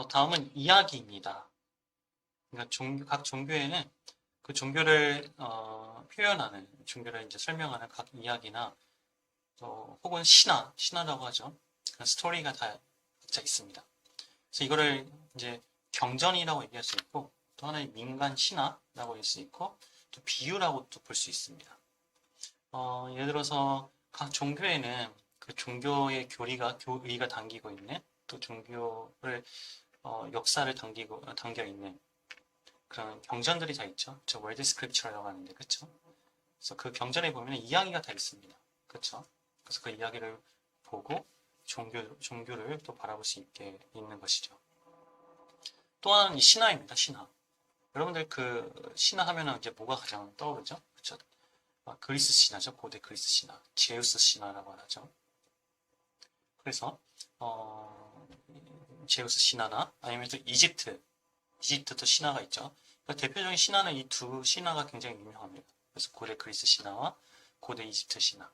다음은 이야기입니다. 그러니까 각 종교에는 그 종교를 표현하는, 종교를 이제 설명하는 각 이야기나 혹은 신화라고 하죠. 그런 스토리가 다 각자 있습니다. 그래서 이거를 이제 경전이라고 얘기할 수 있고, 또 하나의 민간 신화라고 할 수 있고, 또 비유라고 또 볼 수 있습니다. 예를 들어서 각 종교에는 그 종교의 교리가 담기고 있는, 또 종교를 역사를 담겨 있는 그런 경전들이 다 있죠. 저 월드 스크립처라고 하는데, 그쵸? 그래서 그 경전에 보면 이야기가 다 있습니다. 그쵸? 그래서 그 이야기를 보고 종교를 또 바라볼 수 있게 있는 것이죠. 또 하나는 이 신화입니다. 신화. 여러분들 그 신화 하면은 이제 뭐가 가장 떠오르죠? 그쵸? 그리스 신화죠. 고대 그리스 신화. 제우스 신화라고 하죠. 그래서 제우스 신화나 아니면 또 이집트도 신화가 있죠. 그러니까 대표적인 신화는 이 두 신화가 굉장히 유명합니다. 그래서 고대 그리스 신화와 고대 이집트 신화.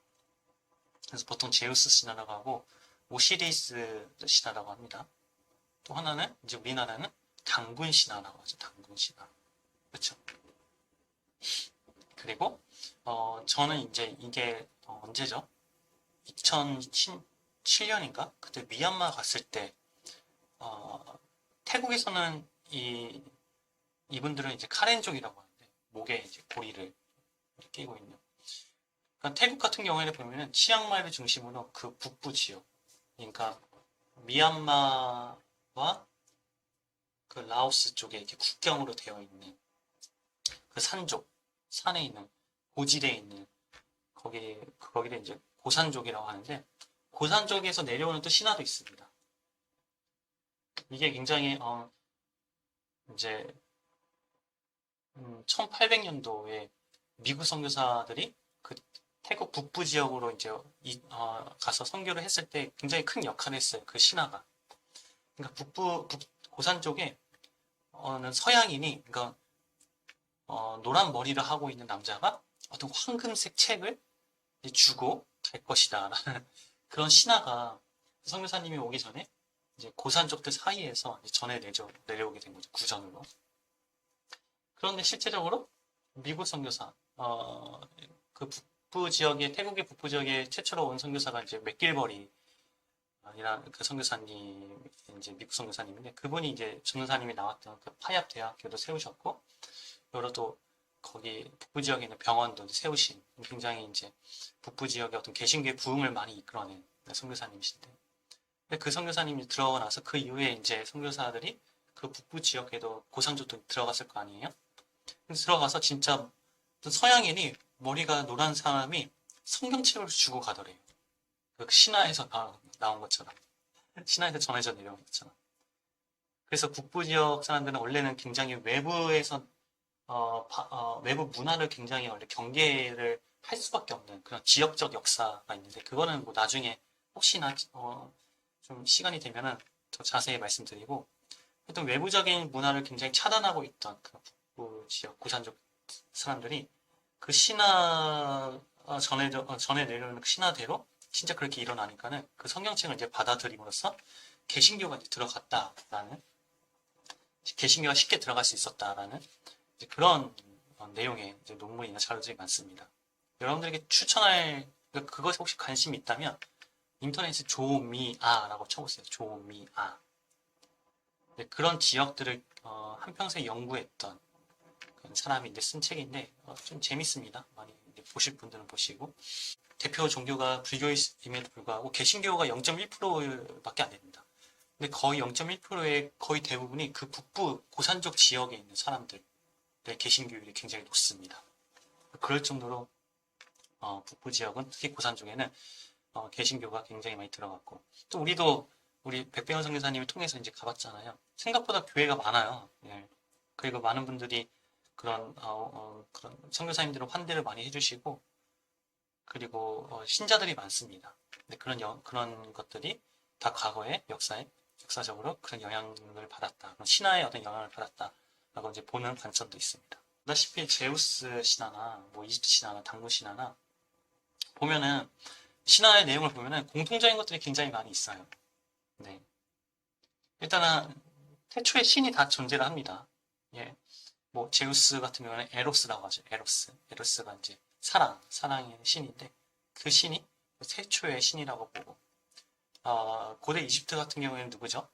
그래서 보통 제우스 신화라고 하고 오시리스 신화라고 합니다. 또 하나는 이제 우리나라는 단군 신화라고 하죠. 단군 신화. 그렇죠. 그리고 저는 이제 이게 언제죠? 2007년인가? 그때 미얀마 갔을 때 태국에서는 이분들은 이제 카렌족이라고 하는데 목에 이제 고리를 끼고 있는. 그러니까 태국 같은 경우에는 보면은 치앙마이를 중심으로 그 북부 지역, 그러니까 미얀마와 그 라오스 쪽에 이렇게 국경으로 되어 있는 그 산에 있는 고지대에 있는 거기를 이제 고산족이라고 하는데 고산족에서 내려오는 또 신화도 있습니다. 이게 굉장히 이제 1800년도에 미국 선교사들이 그 태국 북부 지역으로 이제 가서 선교를 했을 때 굉장히 큰 역할을 했어요. 그 신화가. 그러니까 고산 쪽에 어느 서양인이, 그러니까 노란 머리를 하고 있는 남자가 어떤 황금색 책을 주고 갈 것이다 라는 그런 신화가 선교사님이 오기 전에 이제 고산족들 사이에서 내려오게 된 거죠. 구전으로. 그런데 실제적으로 미국 선교사, 그 태국의 북부 지역에 최초로 온 선교사가 이제 맥길버리 이란 그 선교사님, 이제 미국 선교사님인데 그분이 이제 전도사님이 나왔던 그 파얏 대학교도 세우셨고 여러 또 거기 북부 지역에 있는 병원도 세우신 굉장히 이제 북부 지역의 어떤 개신교의 부흥을 많이 이끌어낸 선교사님이신데 그 선교사님이 들어가고 나서 그 이후에 이제 선교사들이 그 북부 지역에도 고산족도 들어갔을 거 아니에요? 그래서 들어가서 진짜 서양인이 머리가 노란 사람이 성경책을 주고 가더래요. 그 신화에서 나온 것처럼. 신화에서 전해져 내려온 것처럼. 그래서 북부 지역 사람들은 원래는 굉장히 외부 문화를 굉장히 원래 경계를 할 수밖에 없는 그런 지역적 역사가 있는데 그거는 뭐 나중에 혹시나 좀 시간이 되면은 더 자세히 말씀드리고 하여튼 외부적인 문화를 굉장히 차단하고 있던 그 북부 지역 고산족 사람들이 그 전에 내려오는 그 신화대로 진짜 그렇게 일어나니까는 그 성경책을 이제 받아들임으로써 개신교가 이제 개신교가 쉽게 들어갈 수 있었다라는 그런 내용의 이제 논문이나 자료들이 많습니다. 여러분들에게 추천할 그것에 혹시 관심이 있다면 인터넷에 조미아라고 쳐보세요. 조미아. 그런 지역들을 한평생 연구했던 그런 사람이 이제 쓴 책인데 좀 재밌습니다. 많이 보실 분들은 보시고 대표 종교가 불교임에도 불구하고 개신교가 0.1%밖에 안 됩니다. 근데 거의 0.1%의 거의 대부분이 그 북부 고산족 지역에 있는 사람들의 개신교율이 굉장히 높습니다. 그럴 정도로 북부 지역은 특히 고산족에는 개신교가 굉장히 많이 들어갔고 또 우리 백병원 선교사님을 통해서 이제 가봤잖아요. 생각보다 교회가 많아요. 예. 그리고 많은 분들이 그런 선교사님들은 환대를 많이 해주시고 그리고 신자들이 많습니다. 근데 그런 것들이 다 과거의 역사적으로 그런 영향을 받았다. 그런 신화의 어떤 영향을 받았다라고 이제 보는 관점도 있습니다. 보다시피 제우스 신화나 뭐 이집트 신화나 당군 신화나 보면은 신화의 내용을 보면은 공통적인 것들이 굉장히 많이 있어요. 네. 일단은 태초에 신이 다 존재를 합니다. 예. 뭐 제우스 같은 경우는 에로스라고 하죠. 에로스가 이제 사랑의 신인데 그 신이 태초의 신이라고 보고 고대 이집트 같은 경우에는 누구죠?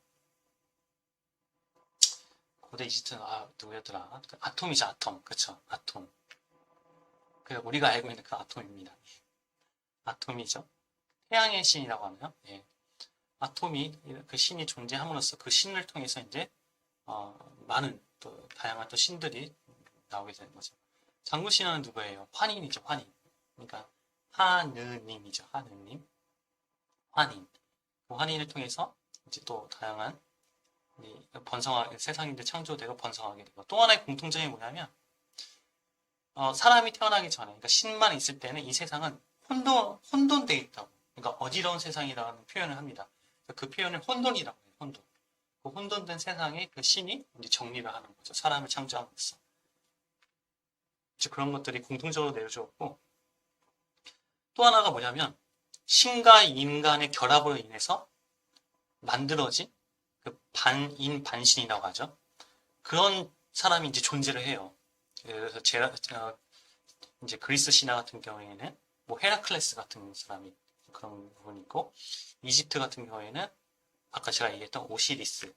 고대 이집트 누구였더라? 그 아톰이죠. 아톰. 그쵸? 아톰. 그 우리가 알고 있는 그 아톰입니다. 아톰이죠. 태양의 신이라고 하나요? 예. 아톰이 그 신이 존재함으로써 그 신을 통해서 이제 많은 또 다양한 또 신들이 나오게 되는 거죠. 장구 신화는 누구예요? 환인이죠. 환인. 그러니까 하느님이죠. 하느님. 환인. 그 환인을 통해서 이제 또 다양한 세상이 이제 창조되고 번성하게 되고 또 하나의 공통점이 뭐냐면 사람이 태어나기 전에 그러니까 신만 있을 때는 이 세상은 혼돈되어 있다고. 그러니까 어지러운 세상이라는 표현을 합니다. 그 표현을 혼돈이라고 해요. 혼돈. 그 혼돈된 세상에 그 신이 이제 정리를 하는 거죠. 사람을 창조함으로써. 그런 것들이 공통적으로 내려졌고 또 하나가 뭐냐면 신과 인간의 결합으로 인해서 만들어진 그 반인 반신이라고 하죠. 그런 사람이 이제 존재를 해요. 그래서 이제 그리스 신화 같은 경우에는 뭐 헤라클레스 같은 사람이 그런 부분이 있고 이집트 같은 경우에는 아까 제가 얘기했던 오시리스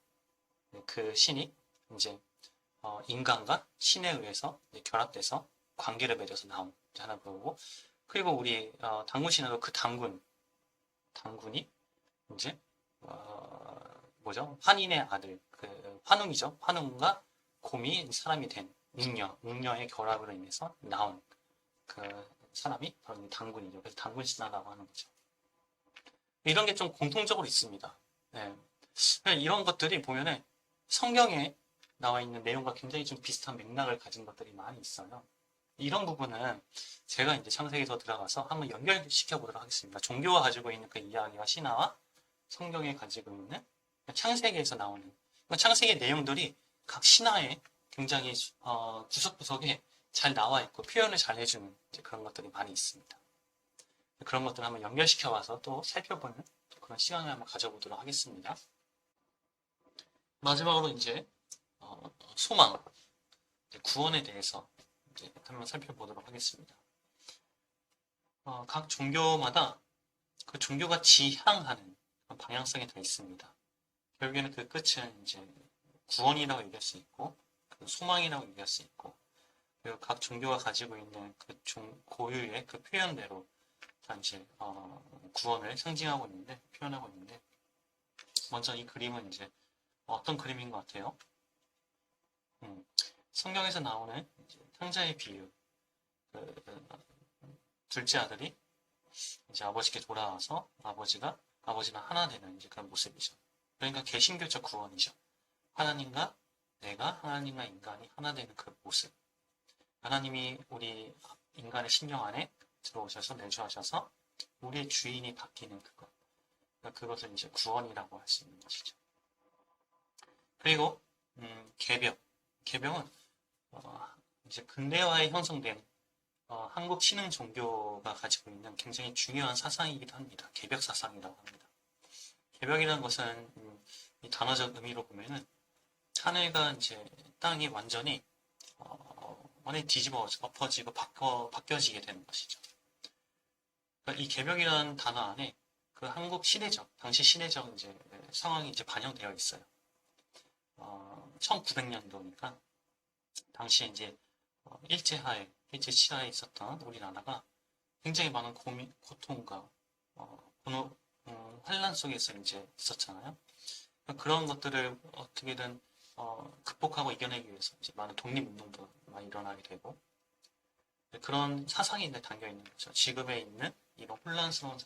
그 신이 이제 인간과 신에 의해서 결합돼서 관계를 맺어서 나온 하나 거고 그리고 우리 당군 신화도 그 당군이 이제 뭐죠? 환인의 아들 그 환웅이죠. 환웅과 곰이 사람이 된 웅녀의 결합으로 인해서 나온 그 사람이 바로 당군이죠. 그래서 당군 신화라고 하는 거죠. 이런 게 좀 공통적으로 있습니다. 네. 이런 것들이 보면은 성경에 나와 있는 내용과 굉장히 좀 비슷한 맥락을 가진 것들이 많이 있어요. 이런 부분은 제가 이제 창세기에서 들어가서 한번 연결시켜 보도록 하겠습니다. 종교가 가지고 있는 그 이야기와 신화와 성경에 가지고 있는 창세기에서 나오는 창세기 내용들이 각 신화에 굉장히 구석구석에 잘 나와 있고 표현을 잘 해주는 그런 것들이 많이 있습니다. 그런 것들을 한번 연결시켜 와서 또 살펴보는 그런 시간을 한번 가져보도록 하겠습니다. 마지막으로 이제 소망, 구원에 대해서 이제 한번 살펴보도록 하겠습니다. 각 종교마다 그 종교가 지향하는 방향성이 다 있습니다. 결국에는 그 끝은 이제 구원이라고 얘기할 수 있고 그 소망이라고 얘기할 수 있고 그리고 각 종교가 가지고 있는 그 고유의 그 표현대로 다 이제 구원을 상징하고 있는데 표현하고 있는데 먼저 이 그림은 이제 어떤 그림인 것 같아요? 성경에서 나오는 탕자의 비유 둘째 아들이 이제 아버지께 돌아와서 아버지랑 하나 되는 이제 그런 모습이죠. 그러니까 개신교적 구원이죠. 하나님과 내가 하나님과 인간이 하나 되는 그 모습. 하나님이 우리 인간의 심령 안에 들어오셔서 내주하셔서 우리의 주인이 바뀌는 그것. 그러니까 그것을 이제 구원이라고 할 수 있는 것이죠. 그리고 개병은 이제 근대화에 형성된 한국 신흥 종교가 가지고 있는 굉장히 중요한 사상이기도 합니다. 개벽 사상이라고 합니다. 개벽이라는 것은 이 단어적 의미로 보면은 하늘과 이제 땅이 완전히 뒤집어 엎어지고 바뀌어지게 되는 것이죠. 그러니까 이 개벽이라는 단어 안에 그 한국 당시 시대적 이제 상황이 이제 반영되어 있어요. 1900년도니까 당시에 이제 일제 치하에 있었던 우리나라가 굉장히 많은 고통과 환란 속에서 이제 있었잖아요. 그런 것들을 어떻게든 극복하고 이겨내기 위해서 이제 많은 독립운동도 많이 일어나게 되고 그런 사상이 이제 담겨 있는 거죠. 지금에 있는 이런 혼란스러운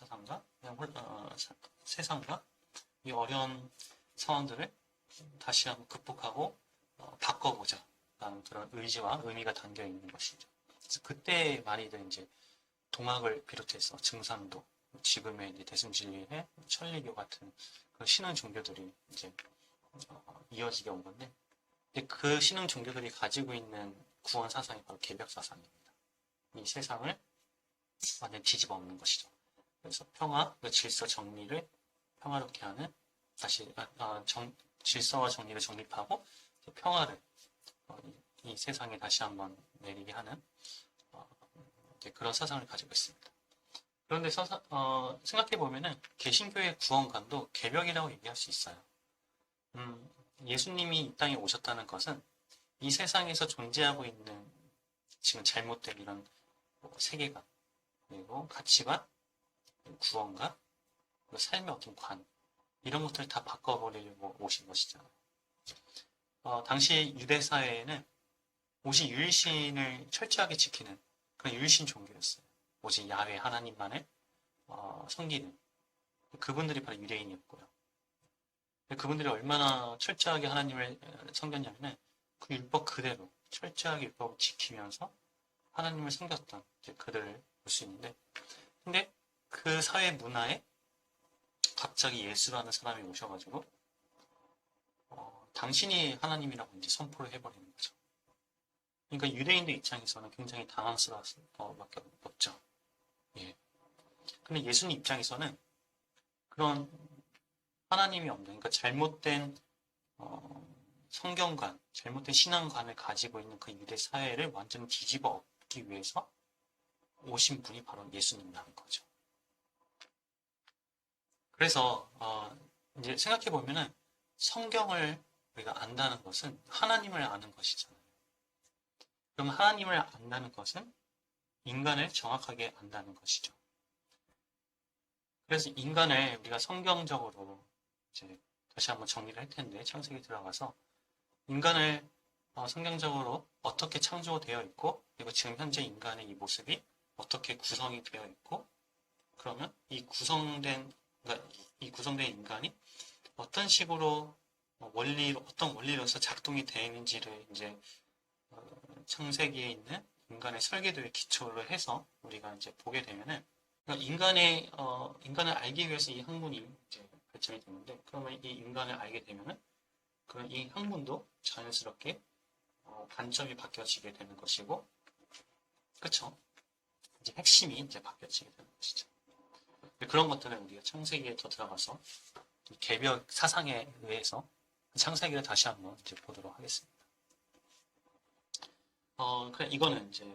세상과 이 어려운 상황들을 다시 한번 극복하고 바꿔보자 라는 그런 의지와 의미가 담겨 있는 것이죠. 그래서 그때 많이들 이제 동학을 비롯해서 증산도 지금의 이제 대승진리회, 천리교 같은 그 신흥 종교들이 이제 이어지게 온 건데 그 신흥 종교들이 가지고 있는 구원 사상이 바로 개벽 사상입니다. 이 세상을 완전히 뒤집어 엎는 것이죠. 그래서 평화, 질서, 정리를 평화롭게 하는 질서와 정리를 정립하고 평화를 이 세상에 다시 한번 내리게 하는 그런 사상을 가지고 있습니다. 그런데 생각해 보면은 개신교의 구원관도 개벽이라고 얘기할 수 있어요. 예수님이 이 땅에 오셨다는 것은 이 세상에서 존재하고 있는 지금 잘못된 이런 세계관, 그리고 가치관, 구원관, 그리고 삶의 어떤 관, 이런 것들을 다 바꿔버리려고 오신 것이잖아요. 당시 유대 사회에는 오직 유일신을 철저하게 지키는 그런 유일신 종교였어요. 오직 야훼 하나님만을 섬기는 그분들이 바로 유대인이었고요. 그분들이 얼마나 철저하게 하나님을 섬겼냐면은 그 율법 그대로 철저하게 율법을 지키면서 하나님을 섬겼던 그들을 볼 수 있는데, 근데 그 사회 문화에 갑자기 예수라는 사람이 오셔가지고 당신이 하나님이라고 이제 선포를 해버리는 거죠. 그러니까 유대인들 입장에서는 굉장히 당황스러울 수밖에 없죠. 예. 근데 예수님 입장에서는 그런 하나님이 없는, 그러니까 잘못된 성경관, 잘못된 신앙관을 가지고 있는 그 유대 사회를 완전히 뒤집어 엎기 위해서 오신 분이 바로 예수님이라는 거죠. 그래서 이제 생각해 보면은 성경을 우리가 안다는 것은 하나님을 아는 것이잖아요. 그럼 하나님을 안다는 것은 인간을 정확하게 안다는 것이죠. 그래서 인간을 우리가 성경적으로 이제 다시 한번 정리를 할 텐데, 창세기 들어가서 인간을 성경적으로 어떻게 창조되어 있고, 그리고 지금 현재 인간의 이 모습이 어떻게 구성이 되어 있고, 그러면 그러니까 이 구성된 인간이 어떤 식으로 어떤 원리로서 작동이 되는지를 이제 창세기에 있는 인간의 설계도에 기초를 해서 우리가 이제 보게 되면은, 그러니까 인간을 알기 위해서 이 학문이 이제 발전이 되는데, 그러면 이 인간을 알게 되면은 그럼 이 학문도 자연스럽게 관점이 바뀌어지게 되는 것이고, 그쵸? 이제 핵심이 이제 바뀌어지게 되는 것이죠. 그런 것들은 우리가 창세기에 더 들어가서 개벽 사상에 의해서 창세기를 다시 한번 이제 보도록 하겠습니다. 그래, 이거는 이제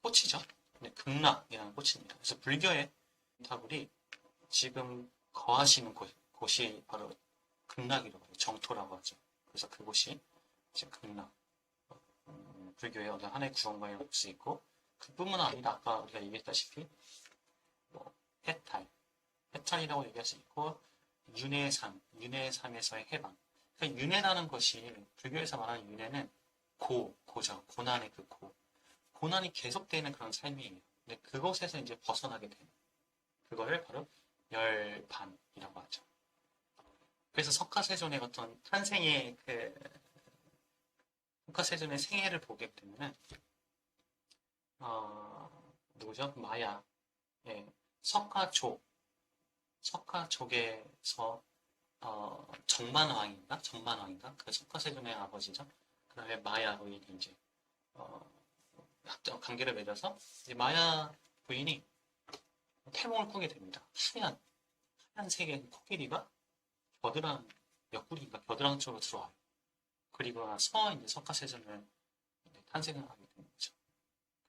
꽃이죠. 네, 극락이라는 꽃입니다. 그래서 불교의 타불이 지금 거하시는 곳이 바로 극락이라고 해요. 정토라고 하죠. 그래서 그곳이 이제 극락. 불교의 어떤 하나의 구원관이라고 볼 수 있고, 그뿐만 아니라 아까 우리가 얘기했다시피 해탈이라고 얘기할 수 있고, 윤회의 삶에서의 해방. 그러니까 윤회라는 것이, 불교에서 말하는 윤회는 고죠. 고난의 그 고난이 계속되는 그런 삶이에요. 근데 그곳에서 이제 벗어나게 되는, 그거를 바로 열반이라고 하죠. 그래서 석가세존의 어떤 탄생의 석가세존의 생애를 보게 되면은, 누구죠? 마야. 예, 석가족에서 정만왕인가? 그 석가세존의 아버지죠. 그 다음에 마야 부인이 이제 관계를 맺어서 이제 마야 부인이 태몽을 꾸게 됩니다. 하얀색의 코끼리가 겨드랑이 쪽으로 들어와요. 그리고 나서 이제 석가세존을 탄생을 하게 되는 거죠.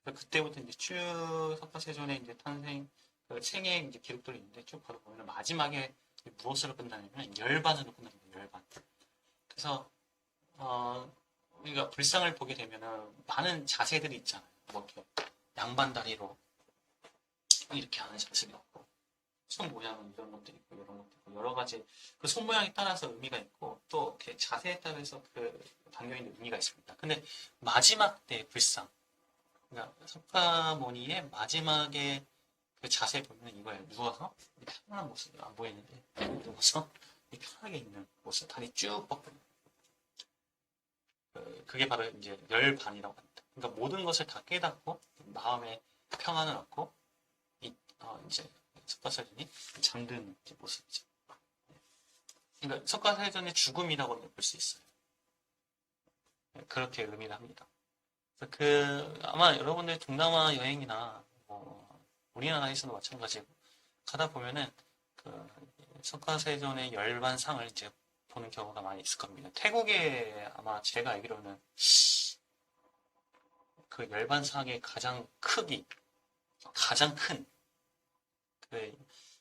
그래서 그때부터 이제 쭉 석가세존의 이제 탄생, 그 생애 이제 기록들이 있는데 쭉 바로 보면 마지막에 무엇으로 끝나냐면 열반으로 끝납니다. 열반. 그래서 우리가 불상을 보게 되면은 많은 자세들이 있잖아요. 뭐 이렇게 양반다리로 이렇게 하는 자세도 있고, 손 모양은 이런 것도 있고, 이런 것도 있고, 여러 가지 그 손 모양에 따라서 의미가 있고, 또 이렇게 자세에 따라서 그 담겨 있는 의미가 있습니다. 근데 마지막 때 불상, 그러니까 석가모니의 마지막에 그 자세 보면 이거예요. 누워서 편안한 모습이 안 보이는데, 누워서 편하게 있는 모습, 다리 쭉 뻗고, 그게 바로 이제 열반이라고 합니다. 그러니까 모든 것을 다 깨닫고 마음의 평안을 얻고 이제 석가세존이 잠든 모습이죠. 그러니까 석가세존의 죽음이라고 볼 수 있어요. 그렇게 의미를 합니다. 아마 여러분들 동남아 여행이나 우리나라에서도 마찬가지고 가다 보면은 그 석가세존의 열반상을 이제 보는 경우가 많이 있을 겁니다. 태국에 아마 제가 알기로는 그 열반상의 가장 큰 그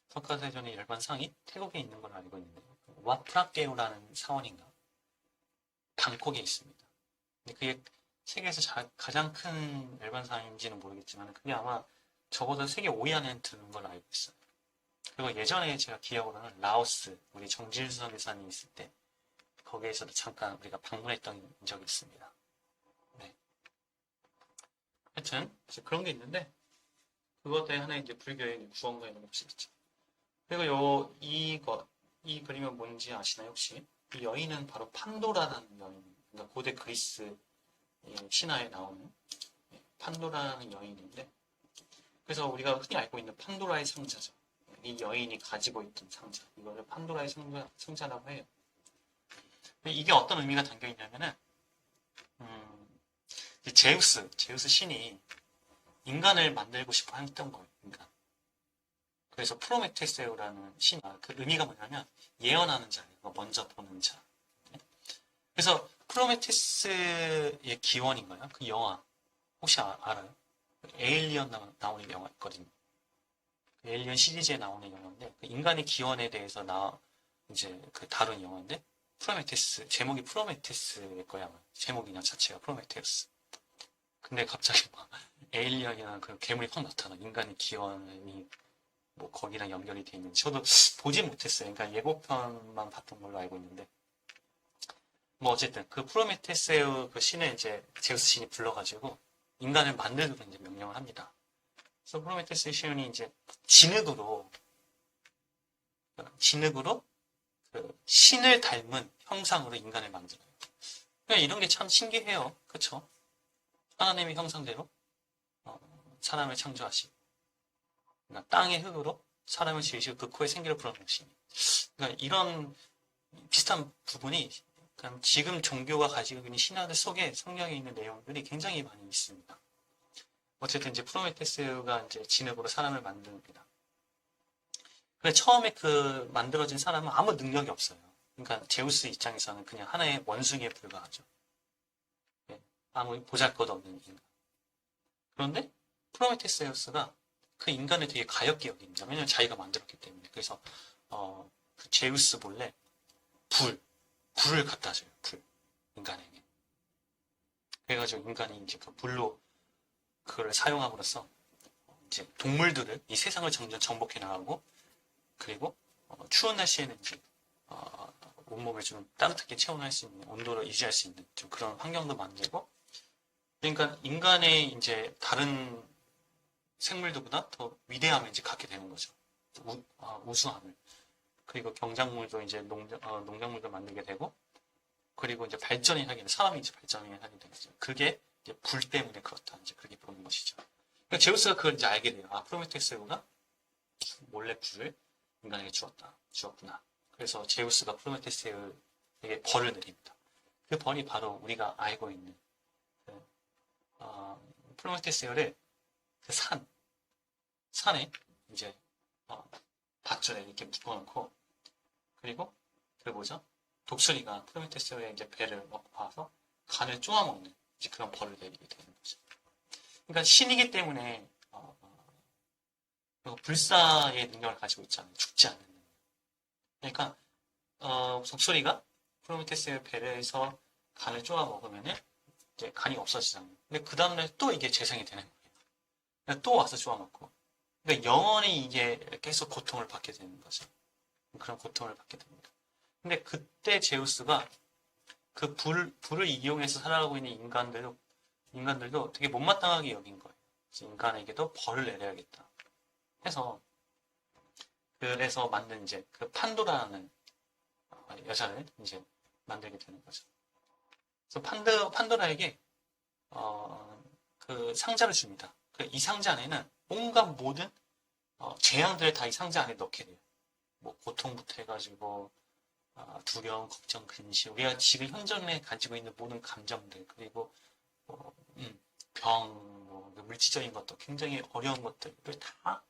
석가대전의 열반상이 태국에 있는 걸로 알고 있는데 와프라케우라는 사원인가 방콕에 있습니다. 근데 그게 세계에서 가장 큰 열반상인지는 모르겠지만 그게 아마 적어도 세계 5위 안에 드는 걸로 알고 있어요. 그리고 예전에 제가 기억으로는 라오스 우리 정진수 기사님 있을 때 거기에서도 잠깐 우리가 방문했던 적이 있습니다. 네. 하여튼 그런 게 있는데 그것에 하나의 이제 불교의 구원과 이런 것이 있죠. 그리고 이 그림은 뭔지 아시나요 혹시? 이 여인은 바로 판도라라는 여인, 그러니까 고대 그리스 신화에 나오는 판도라는 여인인데, 그래서 우리가 흔히 알고 있는 판도라의 상자죠. 이 여인이 가지고 있던 상자, 이거를 판도라의 상자라고 해요. 이게 어떤 의미가 담겨 있냐면은 제우스 신이 인간을 만들고 싶어 했던 거예요. 인간. 그래서 프로메테우스라는 신, 그 의미가 뭐냐면 예언하는 자예요. 먼저 보는 자. 그래서 프로메테스의 기원인가요? 그 영화 혹시 알아요? 에일리언 나오는 영화 있거든요. 그 에일리언 시리즈에 나오는 영화인데 그 인간의 기원에 대해서 이제 그 다룬 영화인데 프로메테스 제목이 프로메테스일 거야. 제목이냐 자체가 프로메테우스. 근데 갑자기 막 에일리언이나 그 괴물이 확 나타나. 인간의 기원이 뭐 거기랑 연결이 돼 있는지 저도 보지 못했어요. 그러니까 예고편만 봤던 걸로 알고 있는데 뭐 어쨌든 그 프로메테스 그 신을 이제 제우스 신이 불러가지고 인간을 만들도록 이제 명령을 합니다. 그래서 프로메테스 신이 이제 진흙으로 그 신을 닮은 형상으로 인간을 만들어요. 그러니까 이런 게 참 신기해요. 그렇죠? 하나님의 형상대로 사람을 창조하시고 그러니까 땅의 흙으로 사람을 지으시고 그 코에 생기를 불어넣으시니 그러니까 이런 비슷한 부분이 지금 종교가 가지고 있는 신화들 속에 성경에 있는 내용들이 굉장히 많이 있습니다. 어쨌든 이제 프로메테스가 이제 진흙으로 사람을 만듭니다. 근데 처음에 그 만들어진 사람은 아무 능력이 없어요. 그러니까 제우스 입장에서는 그냥 하나의 원숭이에 불과하죠. 아무 보잘것없는 인간. 그런데 프로메테우스가 그 인간을 되게 가엽게 여깁니다. 왜냐면 자기가 만들었기 때문에. 그래서 그 제우스 몰래 불을 갖다 줘요. 인간에게. 그래가지고 인간이 이제 그 불로 그걸 사용함으로써 이제 동물들을 이 세상을 점점 정복해 나가고 그리고 추운 날씨에는 이제 온몸을 좀 따뜻하게 체온할 수 있는 온도를 유지할 수 있는 좀 그런 환경도 만들고 그러니까 인간의 이제 다른 생물들보다 더 위대함을 이제 갖게 되는 거죠. 우수함을. 그리고 경작물도 이제 농작물도 만들게 되고 그리고 이제 발전이 하게 되는 사람이 이제 발전이 하게 되는 거죠. 그게 이제 불 때문에 그렇다 이제 그렇게 보는 것이죠. 그러니까 제우스가 그걸 이제 알게 돼요. 프로메테우스가 몰래 불을 인간에게 주었구나. 그래서 제우스가 프로메테우스에게 벌을 내립니다. 그 벌이 바로 우리가 알고 있는 프로메테우스를 그 산에 이제 밧줄에 이렇게 묶어놓고 그리고 그 뭐죠? 독수리가 프로메테우스의 이제 배를 먹고 와서 간을 쪼아먹는 이제 그런 벌을 내리게 되는 거죠. 그러니까 신이기 때문에 불사의 능력을 가지고 있잖아요. 죽지 않는 능력. 그러니까 독수리가 프로메테우스의 배에서 간을 쪼아먹으면은 이제 간이 없어지잖아요. 근데 그 다음날 또 이게 재생이 되는 거예요. 그러니까 또 와서 쪼아먹고. 그러니까 영원히 이게 계속 고통을 받게 되는 거죠. 그런 고통을 받게 됩니다. 근데 그때 제우스가 그 불을 이용해서 살아가고 있는 인간들도 되게 못마땅하게 여긴 거예요. 그래서 인간에게도 벌을 내려야겠다. 그래서 만든 이제 그 판도라는 여자를 이제 만들게 되는 거죠. 그래서 판도라에게 그 상자를 줍니다. 이 상자 안에는 온갖 모든 재앙들을 다 이 상자 안에 넣게 돼요. 뭐 고통부터 해가지고 두려움, 걱정, 근심, 우리가 지금 현존에 가지고 있는 모든 감정들 그리고 병, 물질적인 것도 굉장히 어려운 것들을 다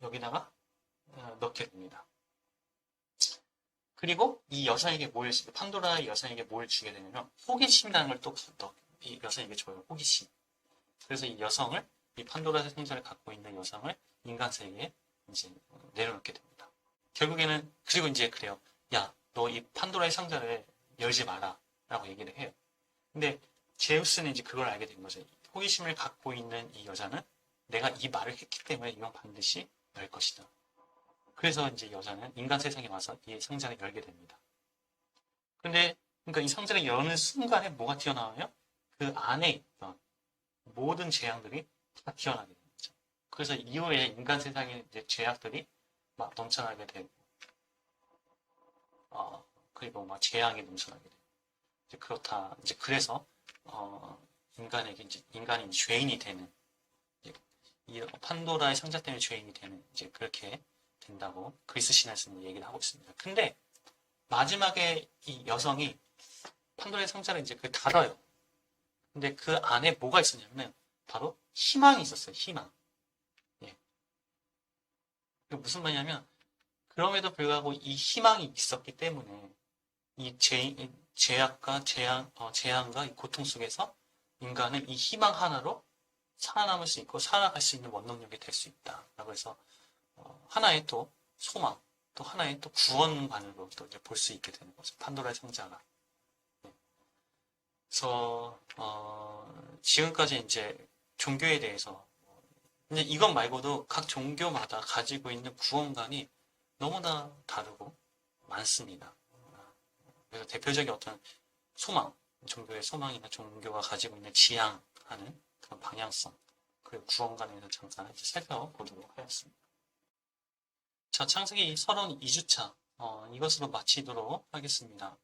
여기다가 넣게 됩니다. 그리고 이 여성에게 판도라의 여성에게 뭘 주게 되냐면 호기심이라는 걸 또 이 여성에게 줘요. 호기심. 그래서 이 여성을, 이 판도라의 상자를 갖고 있는 여성을 인간 세계에 이제 내려놓게 됩니다. 결국에는, 그리고 이제 그래요. 야, 너 이 판도라의 상자를 열지 마라. 라고 얘기를 해요. 근데 제우스는 이제 그걸 알게 된 거죠. 호기심을 갖고 있는 이 여자는 내가 이 말을 했기 때문에 이건 반드시 열 것이다. 그래서 이제 여자는 인간 세상에 와서 이 상자를 열게 됩니다. 근데, 그러니까 이 상자를 여는 순간에 뭐가 튀어나와요? 그 안에 있던 모든 재앙들이 다 튀어나게 되는 거죠. 그래서 이후에 인간 세상에 이제 죄악들이 막 넘쳐나게 되고, 그리고 막 재앙이 넘쳐나게 되고, 이제 그렇다. 이제 그래서, 인간에게 이제, 인간이 죄인이 되는, 이 판도라의 상자 때문에 죄인이 되는, 이제 그렇게 된다고 그리스 신화에서는 얘기를 하고 있습니다. 근데 마지막에 이 여성이 판도라의 상자를 이제 그 닫아요. 근데 그 안에 뭐가 있었냐면 바로 희망이 있었어요. 희망. 예. 무슨 말이냐면 그럼에도 불구하고 이 희망이 있었기 때문에 이 죄악과 재앙과 이 고통 속에서 인간은 이 희망 하나로 살아남을 수 있고 살아갈 수 있는 원동력이 될 수 있다. 라고 해서 하나의 또 소망, 또 하나의 또 구원관으로 또 이제 볼 수 있게 되는 거죠. 판도라의 상자가. 네. 그래서 지금까지 이제 종교에 대해서 이제 이것 말고도 각 종교마다 가지고 있는 구원관이 너무나 다르고 많습니다. 그래서 대표적인 어떤 소망, 종교의 소망이나 종교가 가지고 있는 지향하는 그런 방향성, 그리고 구원관에 대해서 잠깐 이제 살펴보도록 하겠습니다. 자, 창세기 32주차, 이것으로 마치도록 하겠습니다.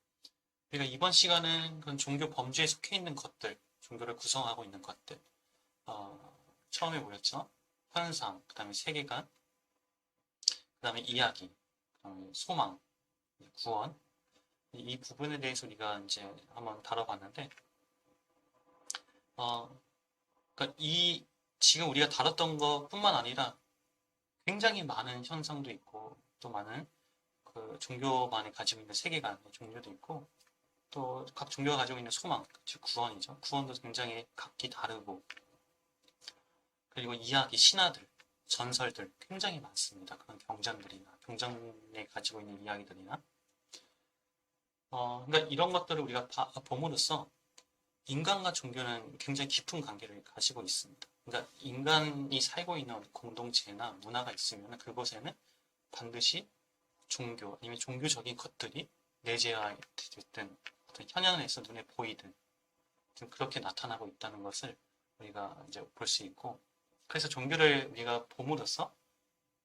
우리가 이번 시간은 그런 종교 범주에 속해 있는 것들, 종교를 구성하고 있는 것들, 처음에 뭐였죠? 현상, 그 다음에 세계관, 그 다음에 이야기, 그 다음에 소망, 구원, 이 부분에 대해서 우리가 이제 한번 다뤄봤는데, 그러니까 지금 우리가 다뤘던 것뿐만 아니라 굉장히 많은 현상도 있고, 또 많은 그 종교만이 가지고 있는 세계관의 종교도 있고, 또 각 종교가 가지고 있는 소망, 즉 구원이죠. 구원도 굉장히 각기 다르고, 그리고 이야기, 신화들, 전설들 굉장히 많습니다. 그런 경전에 가지고 있는 이야기들이나, 그러니까 이런 것들을 우리가 봄으로써 인간과 종교는 굉장히 깊은 관계를 가지고 있습니다. 그러니까 인간이 살고 있는 공동체나 문화가 있으면 그곳에는 반드시 종교 아니면 종교적인 것들이 내재화됐든 어떤 현현에서 눈에 보이든 그렇게 나타나고 있다는 것을 우리가 이제 볼 수 있고, 그래서 종교를 우리가 봄으로써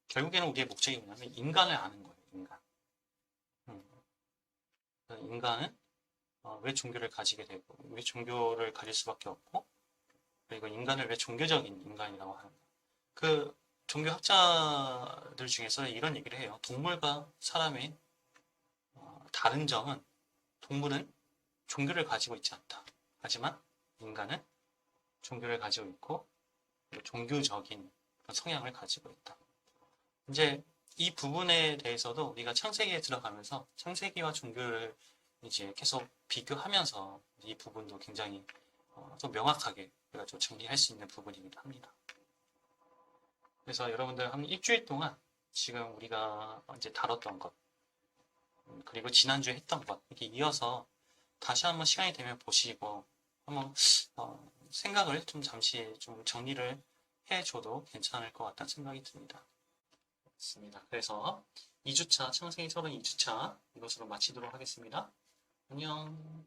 결국에는 우리의 목적이 뭐냐면 인간을 아는 거예요. 인간은 왜 종교를 가지게 되고 왜 종교를 가질 수밖에 없고, 그리고 인간을 왜 종교적인 인간이라고 하는가. 그 종교학자들 중에서 이런 얘기를 해요. 동물과 사람의 다른 점은 동물은 종교를 가지고 있지 않다. 하지만 인간은 종교를 가지고 있고 종교적인 성향을 가지고 있다. 이제 이 부분에 대해서도 우리가 창세기에 들어가면서 창세기와 종교를 이제 계속 비교하면서 이 부분도 굉장히 좀 명확하게 우리가 좀 정리할 수 있는 부분이기도 합니다. 그래서 여러분들 한 일주일 동안 지금 우리가 이제 다뤘던 것, 그리고 지난주에 했던 것 이렇게 이어서 다시 한번 시간이 되면 보시고 한번 생각을 좀 잠시 좀 정리를 해줘도 괜찮을 것 같다는 생각이 듭니다. 좋습니다. 그래서 2주차, 창세기 32주차 이것으로 마치도록 하겠습니다. 안녕.